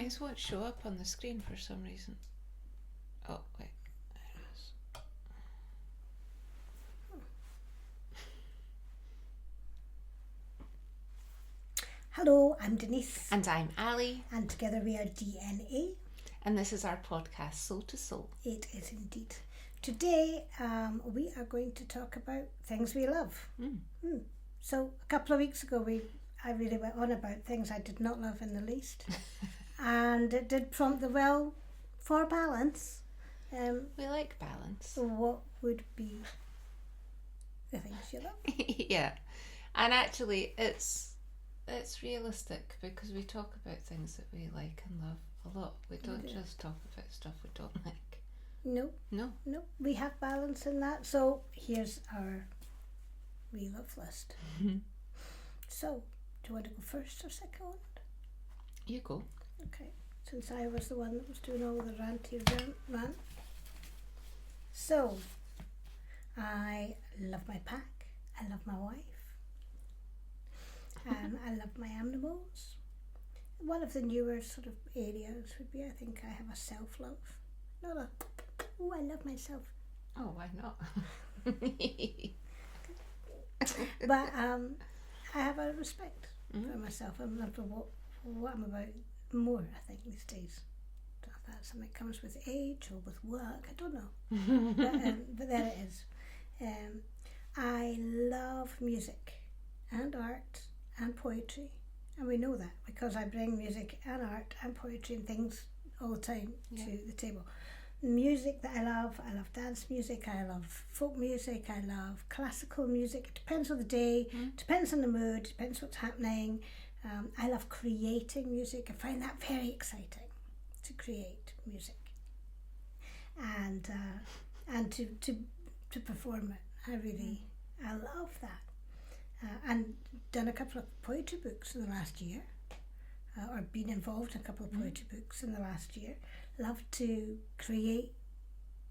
Things won't show up on the screen for some reason. Oh, wait. There it is. Hello, I'm Denise. And I'm Ali. And together we are DNA. And this is our podcast, Soul to Soul. It is indeed. Today we are going to talk about things we love. So a couple of weeks ago I really went on about things I did not love in the least. And it did prompt the well for balance. We like balance. So what would be the things you love? Yeah. And actually it's realistic because we talk about things that we like and love a lot. We don't just talk about stuff we don't like. No. We have balance in that. So here's our we love list. So, do you want to go first or second? You go. Okay. Since I was the one that was doing all the ranty rant. So, I love my pack. I love my wife. I love my animals. One of the newer sort of areas would be, I think I have a self-love. Not a, oh, I love myself. Oh, why not? But I have a respect for myself. I'm not for what I'm about more, I think, these days. I don't know if that's something that comes with age or with work, I don't know. But there it is. I love music and art and poetry, and we know that because I bring music and art and poetry and things all the time to the table. Music that I love dance music, I love folk music, I love classical music. It depends on the day, depends on the mood, depends what's happening. I love creating music. I find that very exciting to create music and to perform it. I love that. And done a couple of poetry books in the last year, or been involved in a couple of poetry books in the last year. Love to create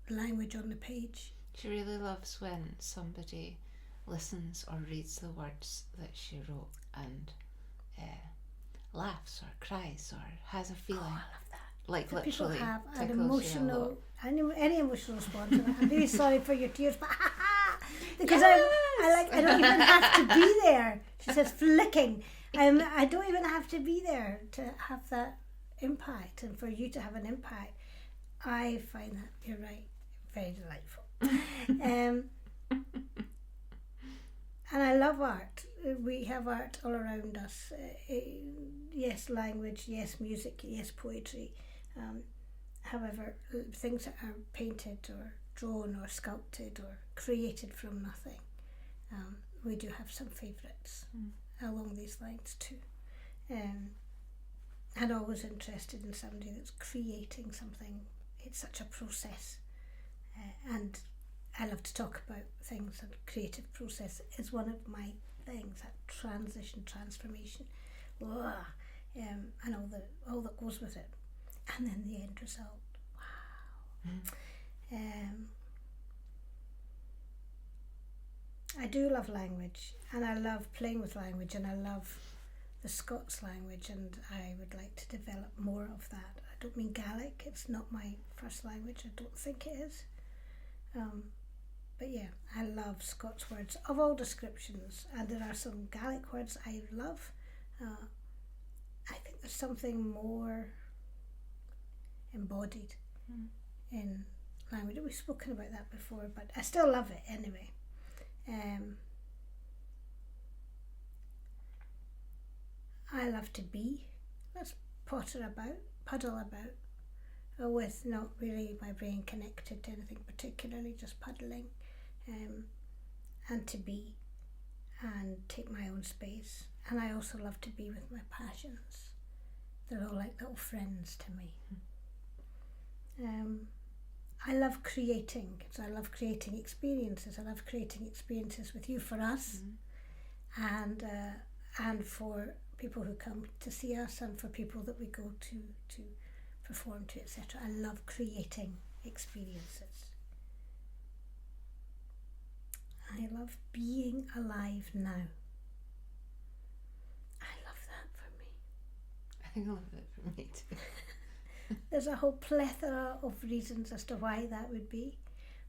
language on the page. She really loves when somebody listens or reads the words that she wrote and laughs or cries or has a feeling. Oh, I love that. Like so literally people have an emotional, any emotional response to that. I'm really sorry for your tears, but because I don't even have to be there. She says flicking. I don't even have to be there to have that impact, and for you to have an impact. I find that, you're right, very delightful. And I love art. We have art all around us. Yes, language, yes, music, yes, poetry. However, things that are painted or drawn or sculpted or created from nothing, we do have some favourites along these lines too. And always interested in somebody that's creating something. It's such a process, and I love to talk about things, and creative process is one of my things, that transformation, and all that goes with it, and then the end result. Wow. I do love language, and I love playing with language, and I love the Scots language, and I would like to develop more of that. I don't mean Gaelic, it's not my first language, I don't think it is. But yeah, I love Scots words of all descriptions, and there are some Gaelic words I love. I think there's something more embodied in language. We've spoken about that before, but I still love it anyway. I love to be. Let's puddle about, with not really my brain connected to anything particularly, just puddling, and to be, and take my own space. And I also love to be with my passions. They're all like little friends to me. I love creating, so I love creating experiences. I love creating experiences with you, for us, and for people who come to see us, and for people that we go to perform to, etc. I love creating experiences. I love being alive now. I love that for me. I love it for me too. There's a whole plethora of reasons as to why that would be.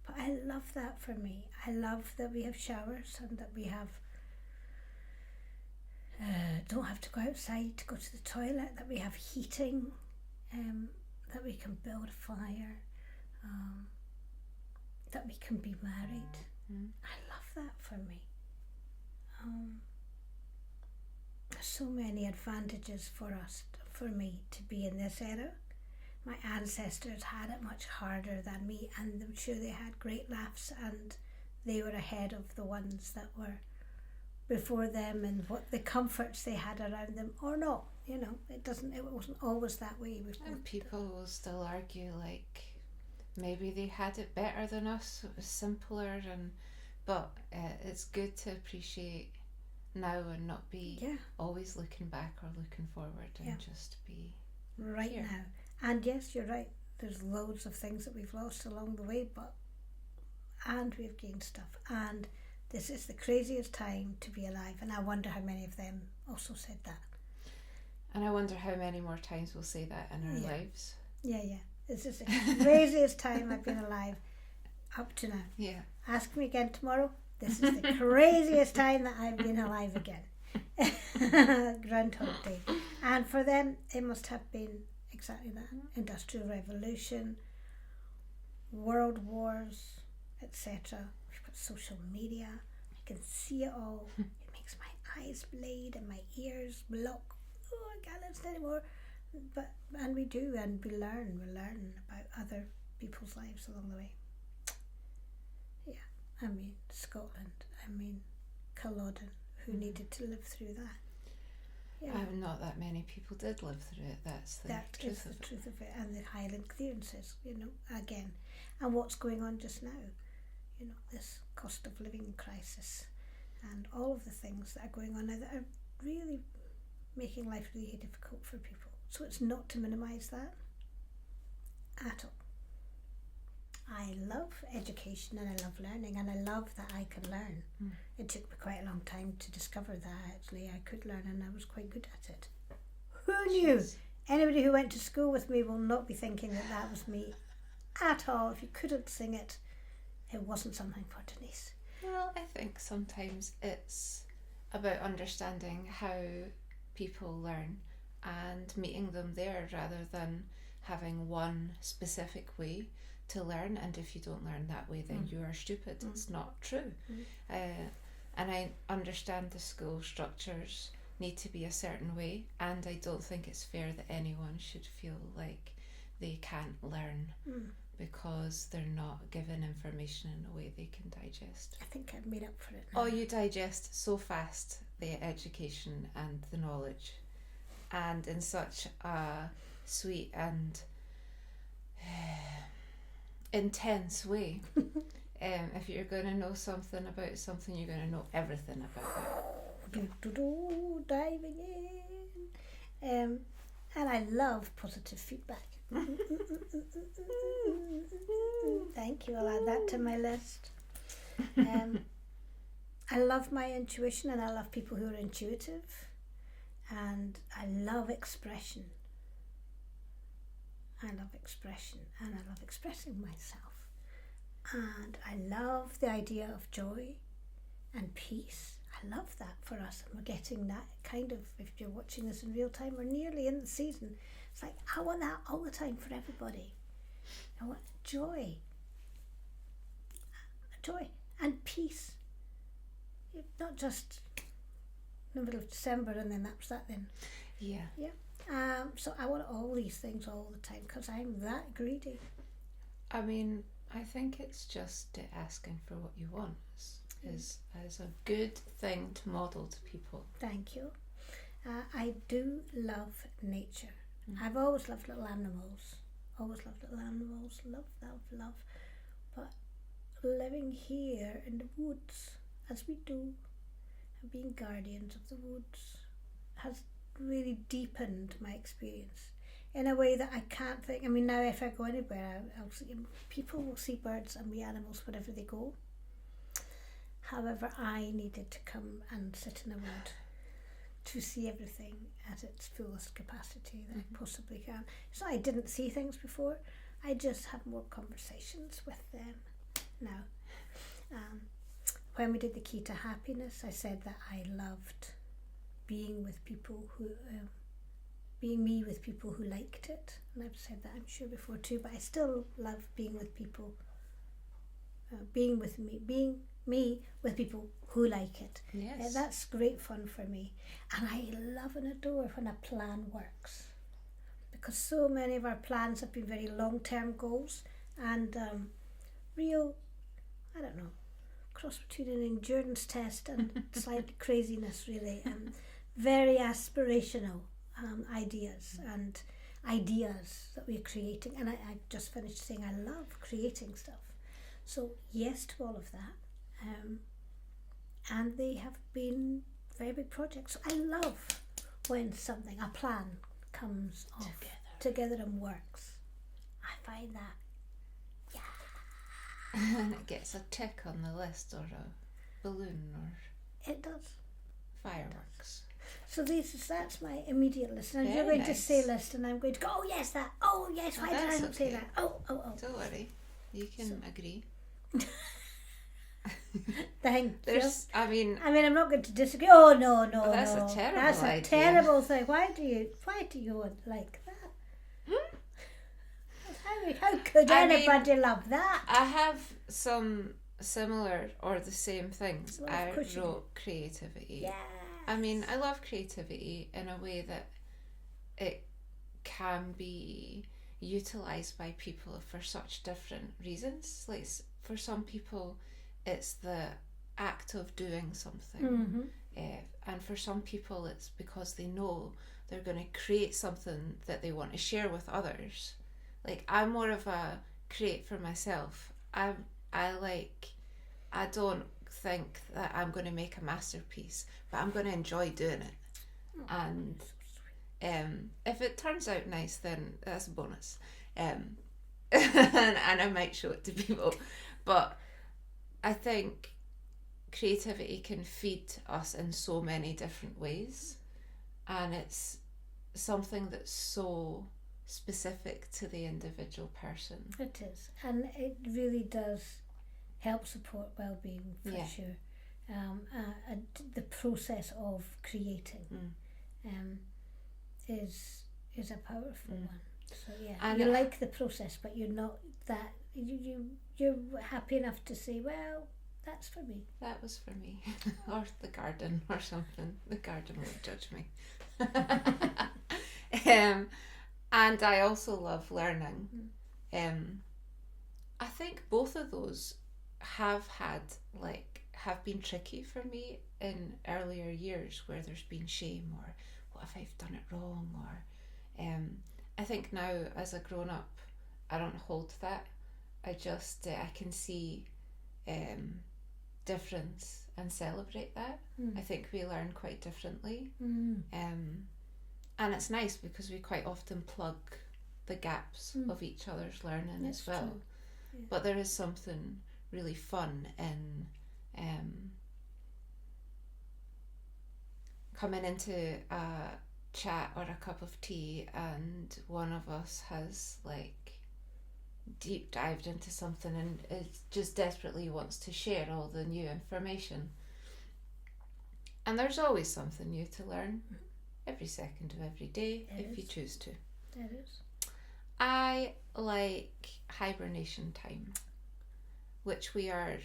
But I love that for me. I love that we have showers and that we have don't have to go outside to go to the toilet, that we have heating, that we can build a fire, that we can be married. I love that for me. There's so many advantages for me to be in this era. My ancestors had it much harder than me, and I'm sure they had great laughs, and they were ahead of the ones that were before them, and what the comforts they had around them, or not. It wasn't always that way. And people will still argue like maybe they had it better than us. It was simpler, but it's good to appreciate now and not be always looking back or looking forward, and just be right here. Now. And yes, you're right. There's loads of things that we've lost along the way, and we've gained stuff. And this is the craziest time to be alive. And I wonder how many of them also said that. And I wonder how many more times we'll say that in our lives. Yeah. This is the craziest time I've been alive up to now. Yeah. Ask me again tomorrow. This is the craziest time that I've been alive again. Groundhog Day. And for them, it must have been exactly that. Industrial Revolution, world wars, etc. We've got social media. I can see it all. It makes my eyes bleed and my ears block. Oh, I can't listen anymore. And we do, and we learn about other people's lives along the way. Yeah, I mean Scotland, I mean Culloden, who needed to live through that. Yeah. Not that many people did live through it. That's the truth of it. And the Highland clearances, again, and what's going on just now, this cost of living crisis, and all of the things that are going on now that are really making life really difficult for people. So it's not to minimise that at all. I love education and I love learning, and I love that I can learn. It took me quite a long time to discover that actually I could learn, and I was quite good at it. Who knew? Anybody who went to school with me will not be thinking that was me at all. If you couldn't sing it, it wasn't something for Denise. Well, I think sometimes it's about understanding how people learn and meeting them there, rather than having one specific way to learn, and if you don't learn that way then you are stupid. It's not true. And I understand the school structures need to be a certain way, and I don't think it's fair that anyone should feel like they can't learn because they're not given information in a way they can digest. I think I've made up for it now. Oh, you digest so fast the education and the knowledge, and in such a sweet and intense way. If you're going to know something about something, you're going to know everything about it. Diving in. And I love positive feedback. Thank you, I'll add that to my list. I love my intuition, and I love people who are intuitive, and I love expression. And I love expressing myself. And I love the idea of joy and peace. I love that for us, and we're getting that kind of, if you're watching this in real time, we're nearly in the season. It's like, I want that all the time for everybody. I want joy and peace. Not just in the middle of December and then that's that then. Yeah. So I want all these things all the time because I'm that greedy. I mean, I think it's just asking for what you want is a good thing to model to people. Thank you. I do love nature. I've always loved little animals. Love. But living here in the woods, as we do, and being guardians of the woods, has really deepened my experience in a way that I can't think. I mean, now if I go anywhere, I'll see, people will see birds and wee animals wherever they go. However, I needed to come and sit in a wood to see everything at its fullest capacity that I possibly can. It's not I didn't see things before, I just have more conversations with them now. When we did the Key to Happiness, I said that I loved being with people who, being me with people who liked it. And I've said that I'm sure before too, but I still love being with people, being me with people who like it. Yes. That's great fun for me. And I love and adore when a plan works. Because so many of our plans have been very long-term goals and real, I don't know, cross between an endurance test and slight craziness really, and very aspirational ideas and ideas that we're creating. And I just finished saying I love creating stuff. So yes to all of that. And they have been very big projects. So I love when something, a plan, comes off together and works. I find that, and it gets a tick on the list, or a balloon, or it does. Fireworks. So that's my immediate list. And Very you're going nice. to say list, and I'm going to go, oh yes, that. Oh yes, why did I not say that? Oh. Don't worry, you can agree. Thank you. I mean, I'm not going to disagree. Oh no, that's no. a terrible That's a idea. terrible thing. Why do you like that? How could anybody love that? I have some similar or the same things. Well, I of course wrote creativity. Yeah. I mean, I love creativity in a way that it can be utilised by people for such different reasons. Like, for some people, it's the act of doing something. And for some people, it's because they know they're going to create something that they want to share with others. Like, I'm more of a create for myself. I don't think that I'm going to make a masterpiece, but I'm going to enjoy doing it. And if it turns out nice, then that's a bonus. And I might show it to people. But I think creativity can feed us in so many different ways. And it's something that's so specific to the individual person. It is. And it really does help support well-being for sure. The process of creating is a powerful one. So and you like the process, but you're not that you're happy enough to say, well, that's for me. That was for me. Or the garden or something. The garden won't judge me. And I also love learning. I think both of those have been tricky for me in earlier years, where there's been shame or what if I've done it wrong, or I think now as a grown up I don't hold that. I just I can see difference and celebrate that. I think we learn quite differently, and it's nice because we quite often plug the gaps of each other's learning. That's as well. True. Yeah. But there is something really fun in coming into a chat or a cup of tea and one of us has deep dived into something and it just desperately wants to share all the new information. And there's always something new to learn every second of every day if you choose to. There is. I like hibernation time, which we are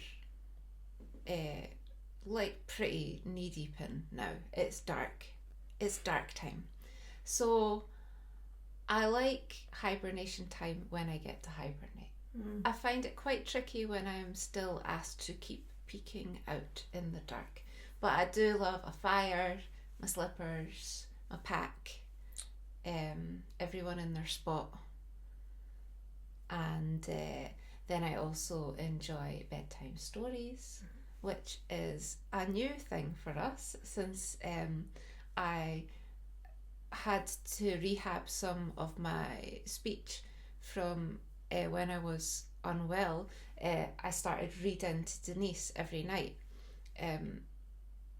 pretty knee deep in now. It's dark time. So I like hibernation time when I get to hibernate. I find it quite tricky when I'm still asked to keep peeking out in the dark. But I do love a fire, my slippers, my pack, everyone in their spot. And then I also enjoy bedtime stories, which is a new thing for us since I had to rehab some of my speech from when I was unwell. I started reading to Denise every night.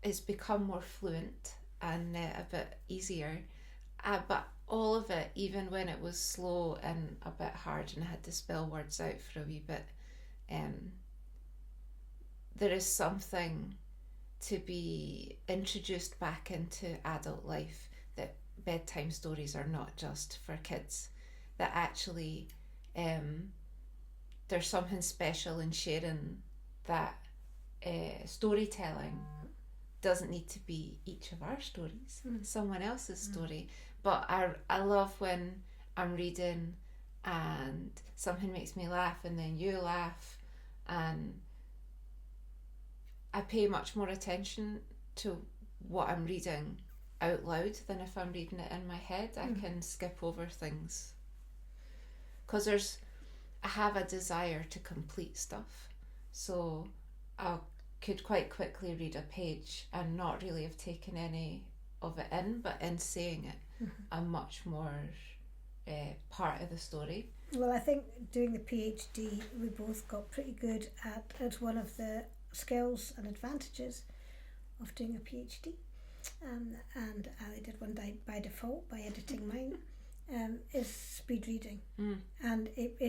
It's become more fluent and a bit easier. But all of it, even when it was slow and a bit hard and I had to spell words out for a wee bit, there is something to be introduced back into adult life, that bedtime stories are not just for kids, that actually there's something special in sharing that storytelling doesn't need to be each of our stories, someone else's story. But I love when I'm reading and something makes me laugh and then you laugh, and I pay much more attention to what I'm reading out loud than if I'm reading it in my head. I can skip over things because I have a desire to complete stuff, so I could quite quickly read a page and not really have taken any of it in, but in saying it, I'm much more part of the story. Well, I think doing the PhD, we both got pretty good at. It's one of the skills and advantages of doing a PhD, and Ali did one by default by editing mine, is speed reading. And it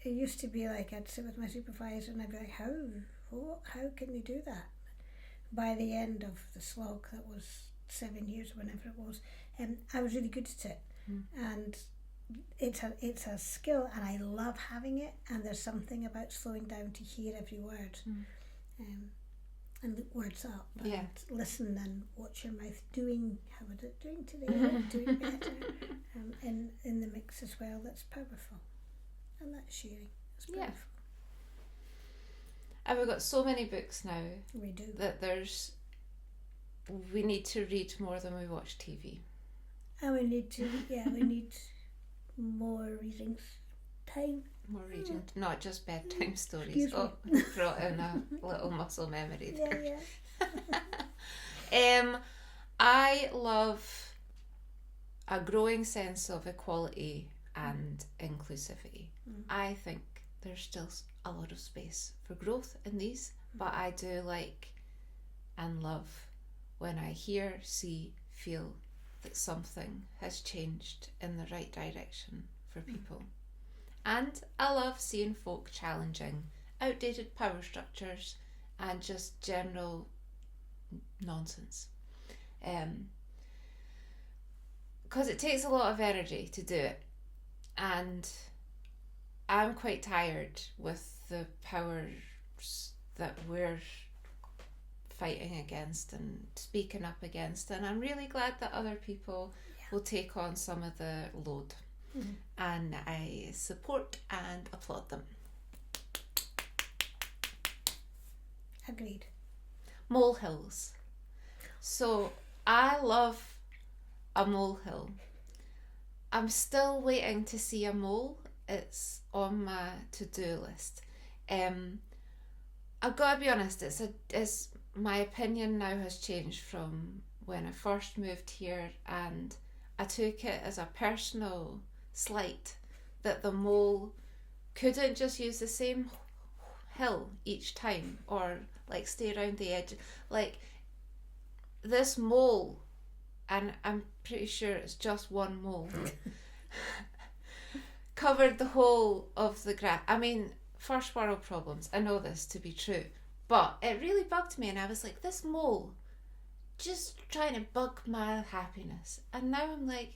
used to be like I'd sit with my supervisor and I'd be like, how can you do that? By the end of the slog, that was 7 years, whenever it was, I was really good at it. And it's a skill, and I love having it, and there's something about slowing down to hear every word, and look words up, and listen and watch your mouth doing, how is it doing today, doing better, in the mix as well. That's powerful, and that's sharing. It's powerful. And we've got so many books now. We do. That we need to read more than we watch TV. And we need more reading time. More reading, not just bedtime stories. Brought in a little muscle memory there. Yeah. I love a growing sense of equality and inclusivity. I think there's still a lot of space for growth in these, but I do like and love when I hear, see, feel that something has changed in the right direction for people. And I love seeing folk challenging outdated power structures and just general nonsense. Because it takes a lot of energy to do it. And I'm quite tired with the powers that we're fighting against and speaking up against, and I'm really glad that other people will take on some of the load, and I support and applaud them. Agreed. Molehills. So I love a molehill. I'm still waiting to see a mole. It's on my to-do list. I've got to be honest, it's my opinion now has changed from when I first moved here, and I took it as a personal slight that the mole couldn't just use the same hill each time or like stay around the edge. Like this mole, and I'm pretty sure it's just one mole, covered the whole of the grass. I mean, first world problems, I know this to be true, but it really bugged me, and I was like, this mole just trying to bug my happiness. And now I'm like,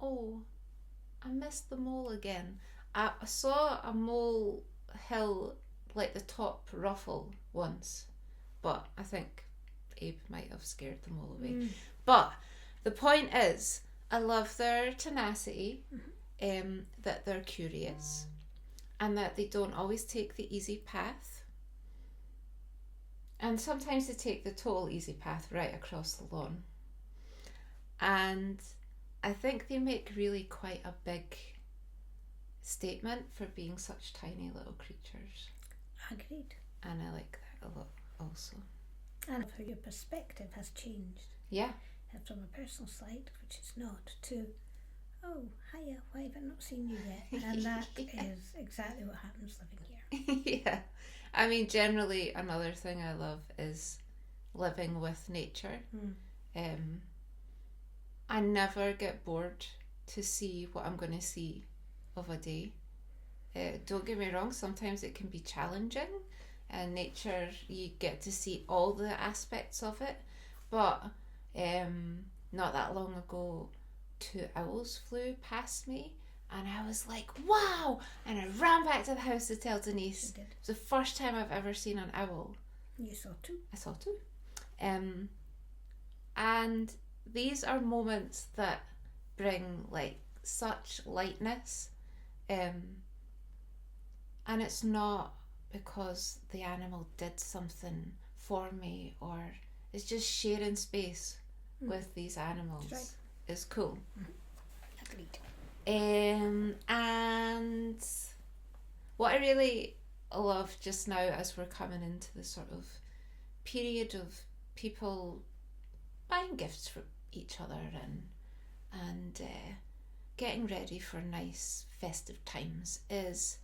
oh, I missed the mole again. I saw a mole hill, like the top ruffle once, but I think Abe might have scared the mole away. But the point is, I love their tenacity, that they're curious, and that they don't always take the easy path. And sometimes they take the total easy path right across the lawn. And I think they make really quite a big statement for being such tiny little creatures. Agreed. And I like that a lot also. And how your perspective has changed. Yeah. From a personal side, which it's not, to, oh, hiya, why have I not seen you yet? And that is exactly what happens living here. Yeah. I mean, generally, another thing I love is living with nature. I never get bored to see what I'm going to see of a day. Don't get me wrong, sometimes it can be challenging, and nature, you get to see all the aspects of it, but not that long ago 2 owls flew past me and I was like, wow, and I ran back to the house to tell Denise. It was the first time I've ever seen an owl. You saw two. I saw two. And these are moments that bring like such lightness, and it's not because the animal did something for me, or it's just sharing space with these animals. That's right. Is cool. Agreed. And what I really love just now, as we're coming into the sort of period of people buying gifts for each other and getting ready for nice festive times, is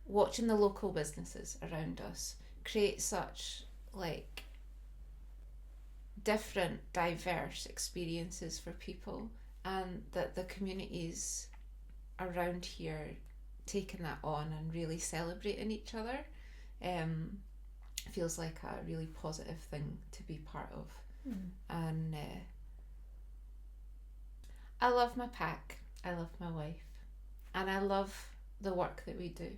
watching the local businesses around us create such like different, diverse experiences for people, and that the communities around here taking that on and really celebrating each other feels like a really positive thing to be part of. And I love my pack, I love my wife, and I love the work that we do.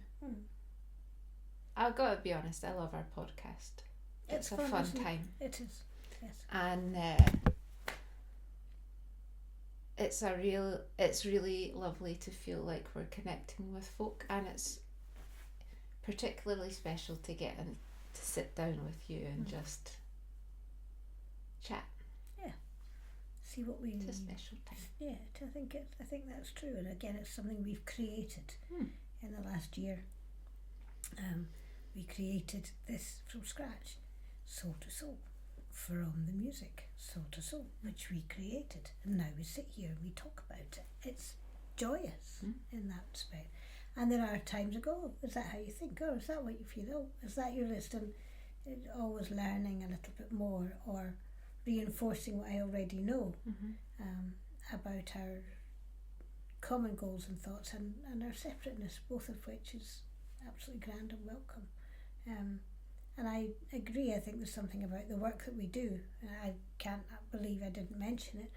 I've got to be honest, I love our podcast. It's a fun time. It is, yes. And it's really lovely to feel like we're connecting with folk, and it's particularly special to get in, to sit down with you and just chat. Yeah, see what we. It's a special time. Yeah, I think that's true, and again, it's something we've created in the last year. We created this from scratch, soul to soul, from the music, soul to soul, which we created, and now we sit here and we talk about it. It's joyous in that respect. And there are times I go, is that how you think? Or is that what you feel? Oh, is that your list? And always learning a little bit more, or reinforcing what I already know about our common goals and thoughts, and our separateness, both of which is absolutely grand and welcome. And I agree, I think there's something about the work that we do. I can't believe I didn't mention it.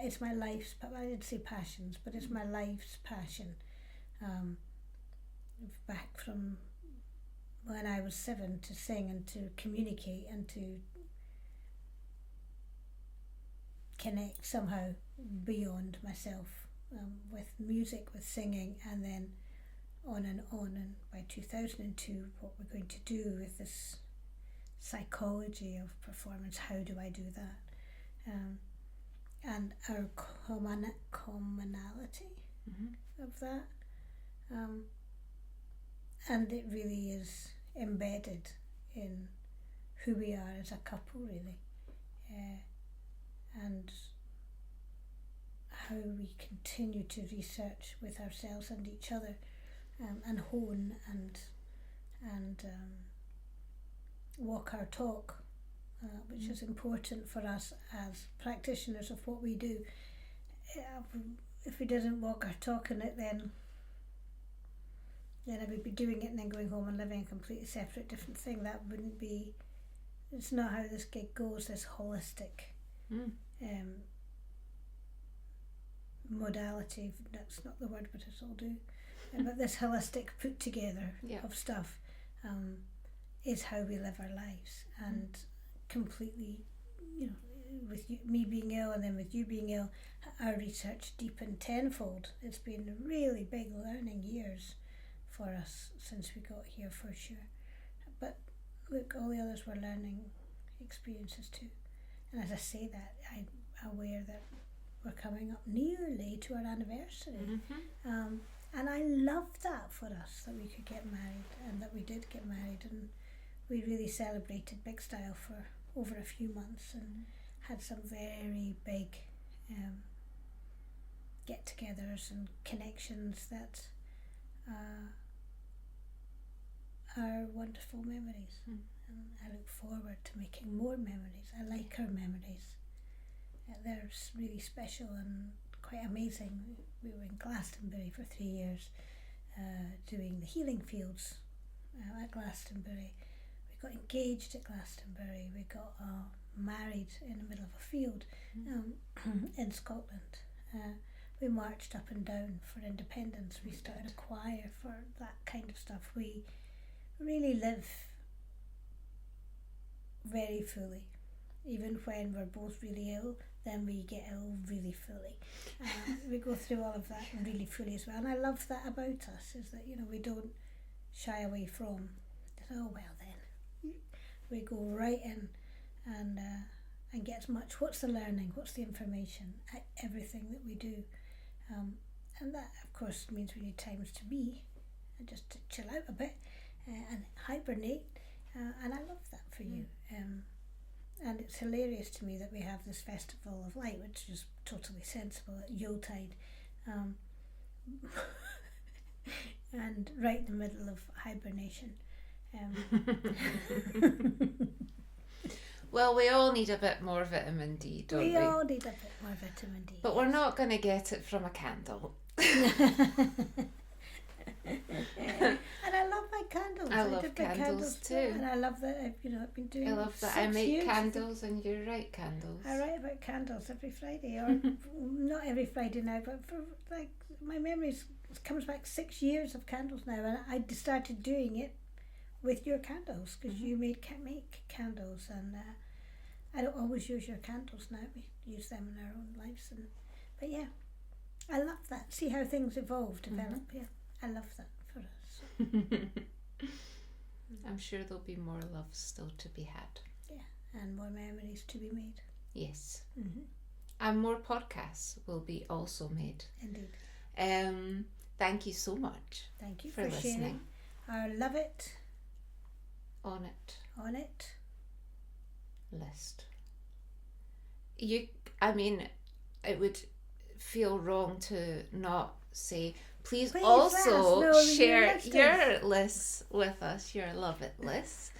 It's my life's, I did say passions, but it's my life's passion. Back from when I was 7, to sing and to communicate and to connect somehow beyond myself, with music, with singing, and then on and on. And by 2002, what we're going to do with this psychology of performance, how do I do that? And our commonality of that. And it really is embedded in who we are as a couple, really. And how we continue to research with ourselves and each other, and hone and walk our talk, which is important for us as practitioners of what we do. If we didn't walk our talk in it, then I would be doing it and then going home and living a completely separate, different thing. That wouldn't be. It's not how this gig goes. This holistic modality. That's not the word, but it's all do. But this holistic put together of stuff is how we live our lives, and completely, with me being ill and then with you being ill, our research deepened tenfold. It's been really big learning years for us since we got here, for sure. But look, all the others were learning experiences too. And as I say that, I'm aware that we're coming up nearly to our anniversary. And I loved that for us, that we could get married, and that we did get married, and we really celebrated big style for over a few months, and had some very big get-togethers and connections that are wonderful memories. and I look forward to making more memories. I like our memories. They're really special and quite amazing. We were in Glastonbury for 3 years doing the healing fields at Glastonbury. We got engaged at Glastonbury. We got married in the middle of a field in Scotland. We marched up and down for independence. We started a choir for that kind of stuff. We really live very fully. Even when we're both really ill, then we get ill really fully. We go through all of that really fully as well. And I love that about us, is that, we don't shy away from, oh well then. We go right in and get as much, what's the learning, what's the information, everything that we do. And that, of course, means we need times to be, and just to chill out a bit and hibernate. And I love that for you. And it's hilarious to me that we have this Festival of Light, which is totally sensible at Yuletide, and right in the middle of hibernation. Well, we all need a bit more vitamin D, don't we? We all need a bit more vitamin D. But we're not going to get it from a candle. And I love my candles. I love candles too. And I love that I've been doing. I love that I make candles and you write candles. I write about candles every Friday, or not every Friday now, but for my memories comes back 6 years of candles now, and I started doing it with your candles because you make candles, and I don't always use your candles now. We use them in our own lives, but yeah, I love that. See how things develop. Yeah, I love that for us. I'm sure there'll be more love still to be had. Yeah, and more memories to be made. Yes. And more podcasts will be also made. Indeed. Thank you so much. Thank you for sharing. listening. I love it. On it. List. It would feel wrong to not say, please also share your lists with us, your love it lists,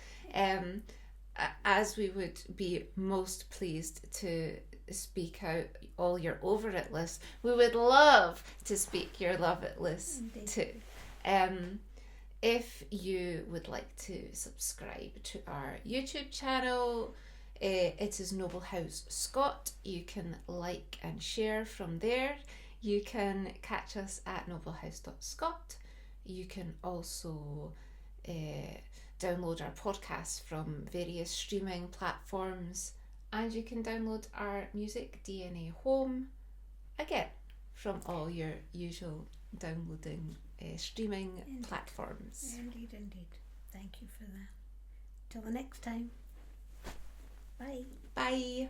as we would be most pleased to speak out all your over it lists. We would love to speak your love it lists too. If you would like to subscribe to our YouTube channel, it is Noble House Scott. You can like and share from there. You can catch us at noblehouse.scot. You can also download our podcasts from various streaming platforms, and you can download our music DNA Home, again, from all your usual downloading streaming platforms. Indeed. Thank you for that. Till the next time. Bye. Bye.